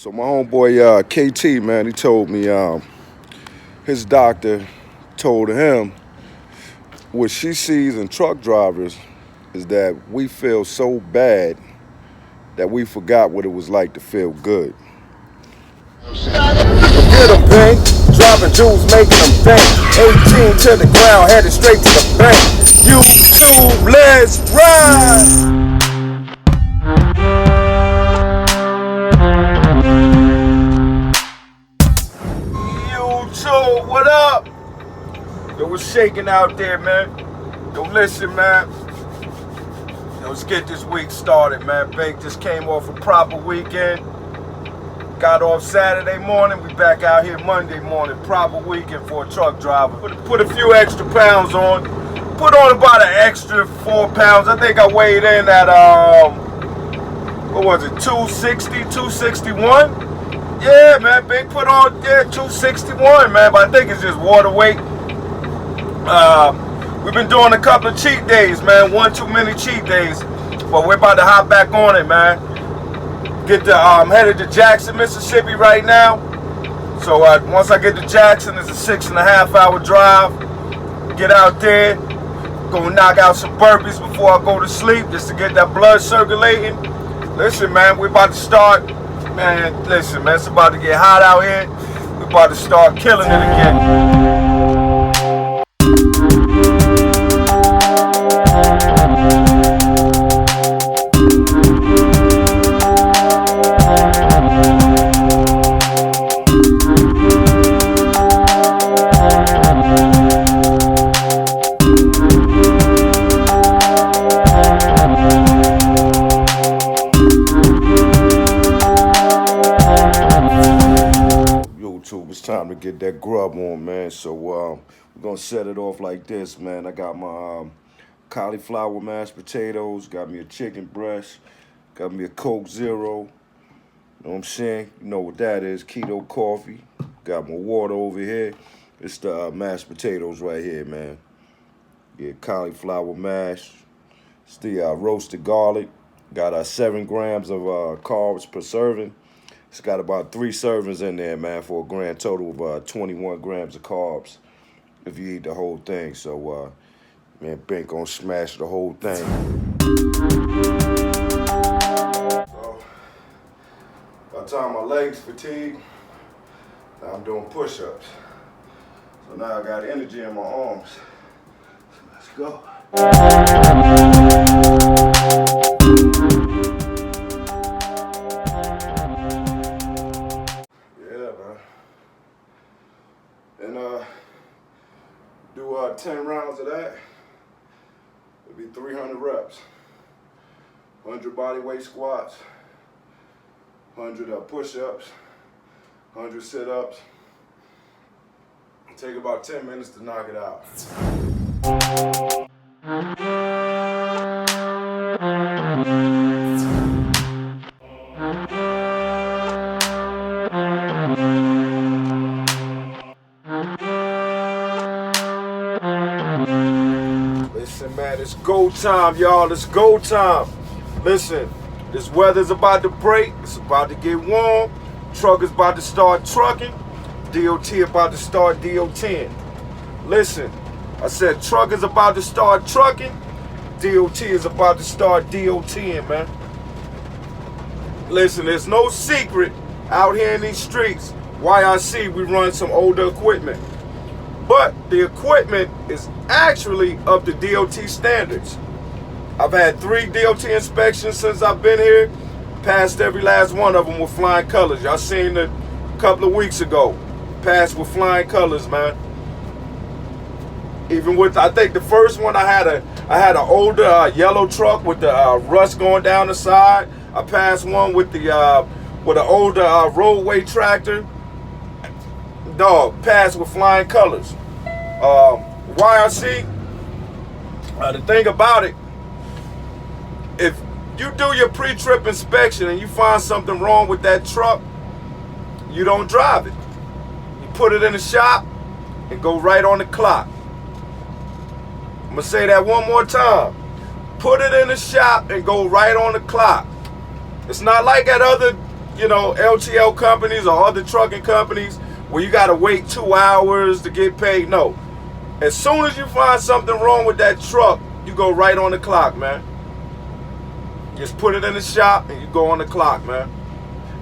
So my homeboy KT, man, he told me his doctor told him what she sees in truck drivers is that we feel so bad that we forgot what it was like to feel good. Forget them, BINK, dropping jewels, making them bank. 18 to the ground, headed straight to the bank. YouTube, let's ride! YouTube, what up? Yo, what's shaking out there, man? Yo, listen, man. Yo, let's get this week started, man. BINK just came off a proper weekend. Got off Saturday morning. We back out here Monday morning. Proper weekend for a truck driver. Put a few extra pounds on. Put on about an extra 4 pounds. I think I weighed in at, what was it, 260, 261? Yeah, man, BINK put on, 261, man, but I think it's just water weight. We've been doing a couple of cheat days, man, one too many cheat days, but we're about to hop back on it, man. Headed to Jackson, Mississippi right now. So once I get to Jackson, it's a 6.5 hour drive. Get out there, go knock out some burpees before I go to sleep, just to get that blood circulating. Listen, man, we're about to start. Man, listen, man, it's about to get hot out here. We're about to start killing it again. It's time to get that grub on, man. So we're gonna set it off like this, man. I got my cauliflower mashed potatoes, got me a chicken breast, got me a Coke Zero. You know what I'm saying? You know what that is, keto coffee. Got my water over here. It's the mashed potatoes right here, man. Yeah, cauliflower mash. It's the roasted garlic. Got 7 grams of carbs per serving. It's got about 3 servings in there, man, for a grand total of 21 grams of carbs if you eat the whole thing. So, man, BINK gonna smash the whole thing. So, by the time my legs fatigue, now I'm doing push-ups. So now I got energy in my arms. So let's go. And do 10 rounds of that. It'll be 300 reps. 100 body weight squats, 100 push-ups, 100 sit-ups. Take about 10 minutes to knock it out. Listen, man, it's go time, y'all. It's go time. Listen, this weather's about to break. It's about to get warm. Truck is about to start trucking. DOT about to start DOTing. Listen, I said truck is about to start trucking. DOT is about to start DOTing, man. Listen, there's no secret out here in these streets. YRC, we run some older equipment. But the equipment is actually up to DOT standards. I've had 3 DOT inspections since I've been here. Passed every last one of them with flying colors. Y'all seen it a couple of weeks ago. Passed with flying colors, man. Even with, I think the first one I had an older yellow truck with the rust going down the side. I passed one with an older roadway tractor. Dog, passed with flying colors. YRC, the thing about it, if you do your pre-trip inspection and you find something wrong with that truck, you don't drive it. You put it in the shop and go right on the clock. I'm gonna say that one more time. Put it in the shop and go right on the clock. It's not like at other you know, LTL companies or other trucking companies where you got to wait 2 hours to get paid. No. As soon as you find something wrong with that truck, you go right on the clock, man. Just put it in the shop and you go on the clock, man.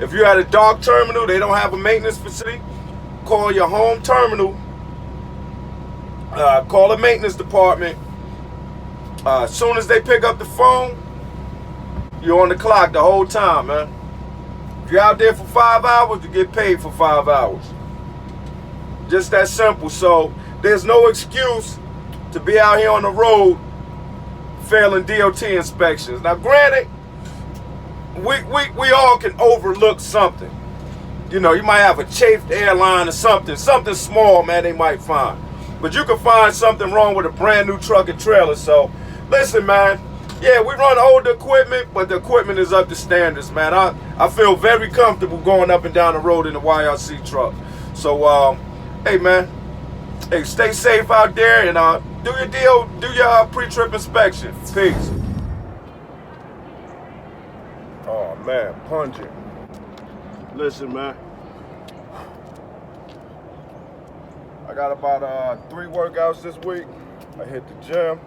If you're at a dock terminal, they don't have a maintenance facility, call your home terminal, call a maintenance department. As soon as they pick up the phone, you're on the clock the whole time, man. If you're out there for 5 hours, you get paid for 5 hours. Just that simple. So there's no excuse to be out here on the road failing DOT inspections. Now, granted, we all can overlook something. You know, you might have a chafed airline or something small, man, they might find. But you can find something wrong with a brand new truck and trailer. So, listen, man, yeah, we run older equipment, but the equipment is up to standards, man. I feel very comfortable going up and down the road in the YRC truck. So, hey, man, hey, stay safe out there and do your deal, do your pre-trip inspection. Peace. Oh, man, pungent. Listen, man, I got about 3 workouts this week. I hit the gym,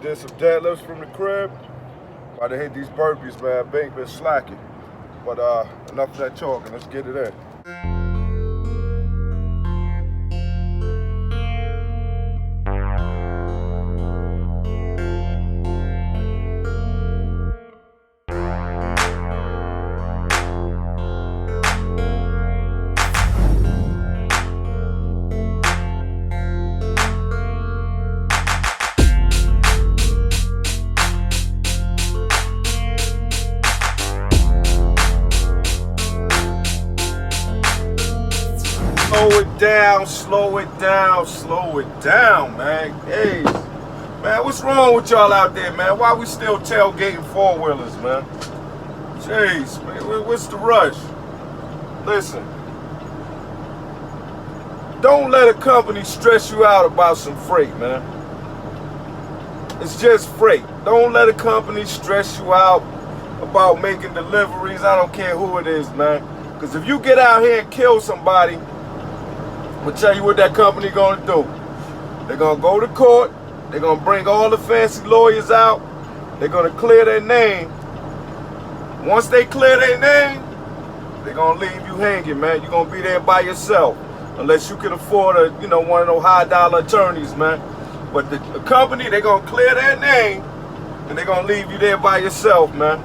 did some deadlifts from the crib. About to hit these burpees, man. BINK been slacking. But enough of that talking, let's get it in. Slow it down, man. Hey, man, what's wrong with y'all out there, man? Why we still tailgating 4-wheelers, man? Jeez, man, what's the rush? Listen, don't let a company stress you out about some freight, man. It's just freight. Don't let a company stress you out about making deliveries. I don't care who it is, man. Because if you get out here and kill somebody, I'm gonna tell you what that company gonna do. They're gonna go to court. They're gonna bring all the fancy lawyers out. They're gonna clear their name. Once they clear their name, they're gonna leave you hanging, man. You're gonna be there by yourself, unless you can afford one of those high-dollar attorneys, man. But the company, they're gonna clear their name, and they're gonna leave you there by yourself, man.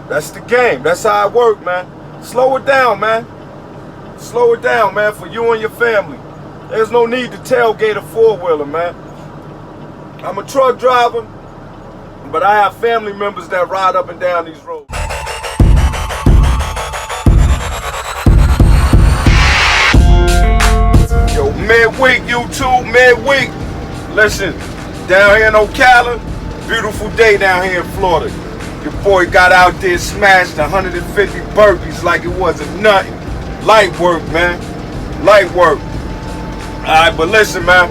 That's the game. That's how it works, man. Slow it down, man. Slow it down, man, for you and your family. There's no need to tailgate a 4-wheeler, man. I'm a truck driver, but I have family members that ride up and down these roads. Yo, midweek, YouTube, midweek. Listen, down here in Ocala, beautiful day down here in Florida. Your boy got out there, smashed 150 burpees like it wasn't nothing. Light work, man. Light work. Alright, but listen, man.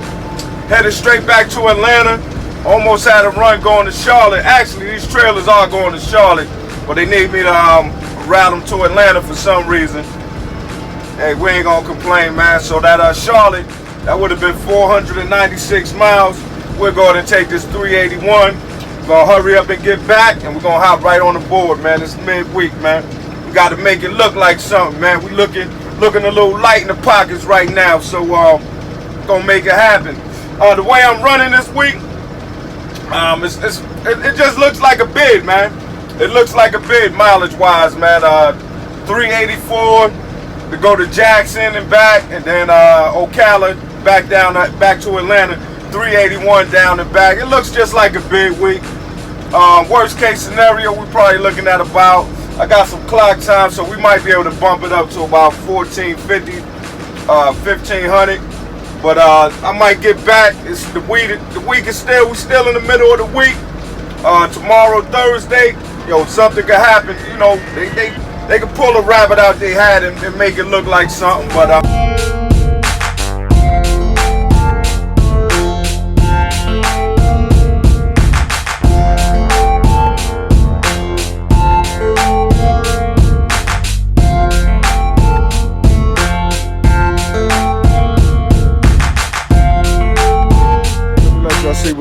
Headed straight back to Atlanta. Almost had a run going to Charlotte. Actually, these trailers are going to Charlotte, but they need me to route them to Atlanta for some reason. Hey, we ain't gonna complain, man. So that Charlotte, that would have been 496 miles. We're going to take this 381. We're gonna hurry up and get back, and we're gonna hop right on the board, man. It's midweek, man. Got to make it look like something, man. We looking a little light in the pockets right now, so gonna make it happen. The way I'm running this week, it just looks like a bid, man. It looks like a bid mileage-wise, man. 384 to go to Jackson and back, and then Ocala back to Atlanta. 381 down and back. It looks just like a bid week. Worst case scenario, we're probably looking at about. I got some clock time, so we might be able to bump it up to about 1450, 1500. But I might get back. It's the week is we're still in the middle of the week. Tomorrow, Thursday, something could happen. You know, they could pull a rabbit out their hat and make it look like something. But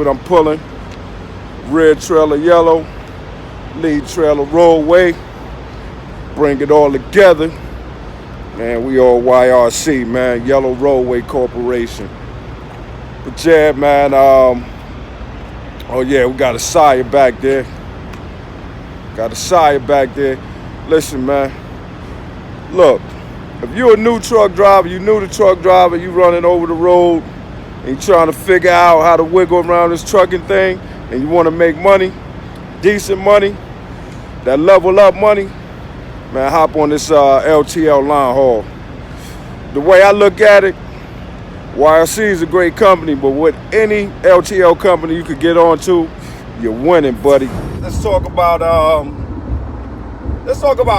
what I'm pulling. Rear trailer yellow, lead trailer rollway. Bring it all together. Man, we all YRC, man, Yellow Roadway Corporation. But yeah, man, oh yeah, we got a sire back there. Listen, man, look, if you're a new truck driver, you new to truck driver, you running over the road, and you trying to figure out how to wiggle around this trucking thing, and you want to make money, decent money, that level up money, man, hop on this LTL line haul. The way I look at it, YRC is a great company, but with any LTL company you could get onto, you're winning, buddy. Let's talk about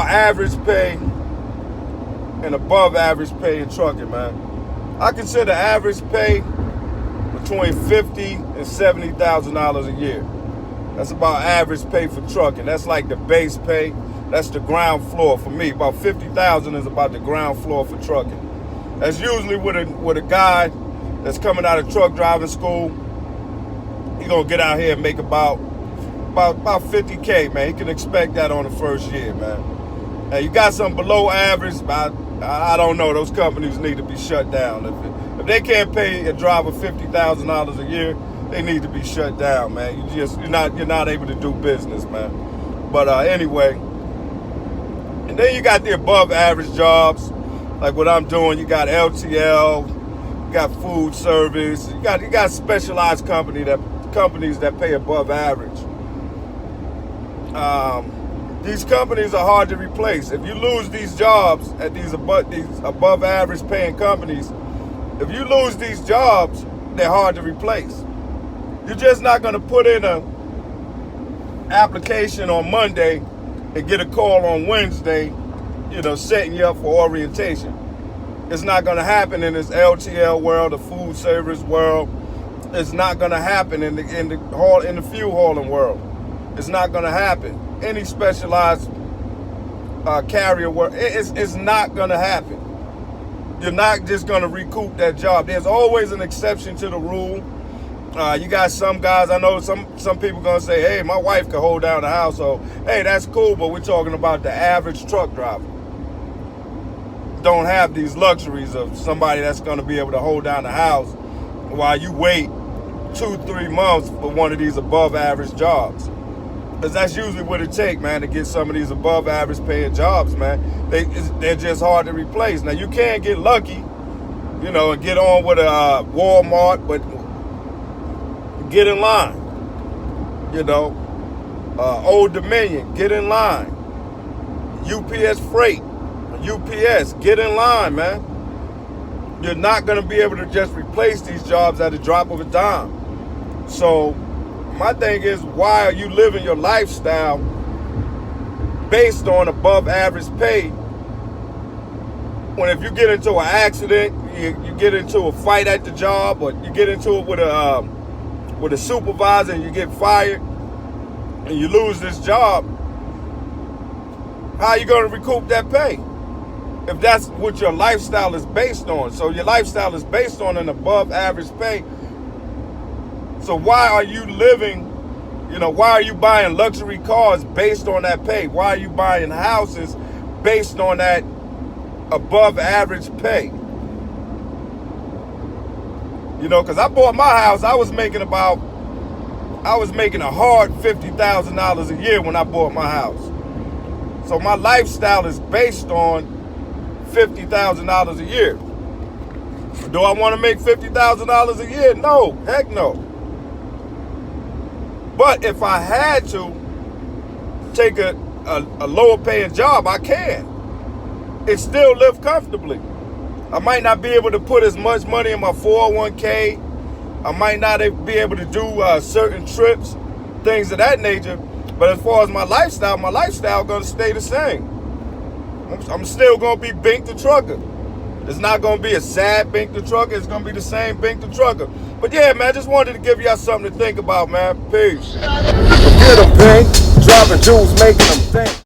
average pay and above average pay in trucking, man. I consider average pay between $50,000 and $70,000 a year. That's about average pay for trucking. That's like the base pay. That's the ground floor for me. About $50,000 is about the ground floor for trucking. That's usually with a guy that's coming out of truck driving school. He gonna get out here and make about $50K, man. He can expect that on the first year, man. Now you got some below average, but I don't know. Those companies need to be shut down. If they can't pay a driver $50,000 a year, they need to be shut down, man. You're not able to do business, man. But anyway, and then you got the above average jobs, like what I'm doing. You got LTL, you got food service, you got specialized companies that pay above average. These companies are hard to replace. If you lose these jobs at these above average paying companies, if you lose these jobs, they're hard to replace. You're just not going to put in a application on Monday and get a call on Wednesday, setting you up for orientation. It's not going to happen in this LTL world, the food service world. It's not going to happen in the fuel hauling world. It's not going to happen. Any specialized carrier work, it's not going to happen. You're not just going to recoup that job. There's always an exception to the rule. You got some guys, I know some people going to say, hey, my wife can hold down the household. Hey, that's cool, but we're talking about the average truck driver. Don't have these luxuries of somebody that's going to be able to hold down the house while you wait 2-3 months for one of these above average jobs. Because that's usually what it takes, man, to get some of these above average paying jobs, man. They're just hard to replace. Now, you can get lucky, and get on with a Walmart, but get in line. Old Dominion, get in line. UPS Freight, UPS, get in line, man. You're not going to be able to just replace these jobs at a drop of a dime. So my thing is, why are you living your lifestyle based on above average pay when if you get into an accident, you get into a fight at the job, or you get into it with a supervisor and you get fired and you lose this job, how are you going to recoup that pay? If that's what your lifestyle is based on. So your lifestyle is based on an above average pay. So why are you living, why are you buying luxury cars based on that pay? Why are you buying houses based on that above average pay? Because I bought my house, I was making a hard $50,000 a year when I bought my house. So my lifestyle is based on $50,000 a year. Do I want to make $50,000 a year? No, heck no. But if I had to take a lower paying job, I can. And still live comfortably. I might not be able to put as much money in my 401k. I might not be able to do certain trips, things of that nature. But as far as my lifestyle going to stay the same. I'm still going to be BINK the trucker. It's not going to be a sad BINK the trucker. It's going to be the same BINK the trucker. But yeah, man, I just wanted to give y'all something to think about, man. Peace. Forget a BINK, dropping jewels, making them think.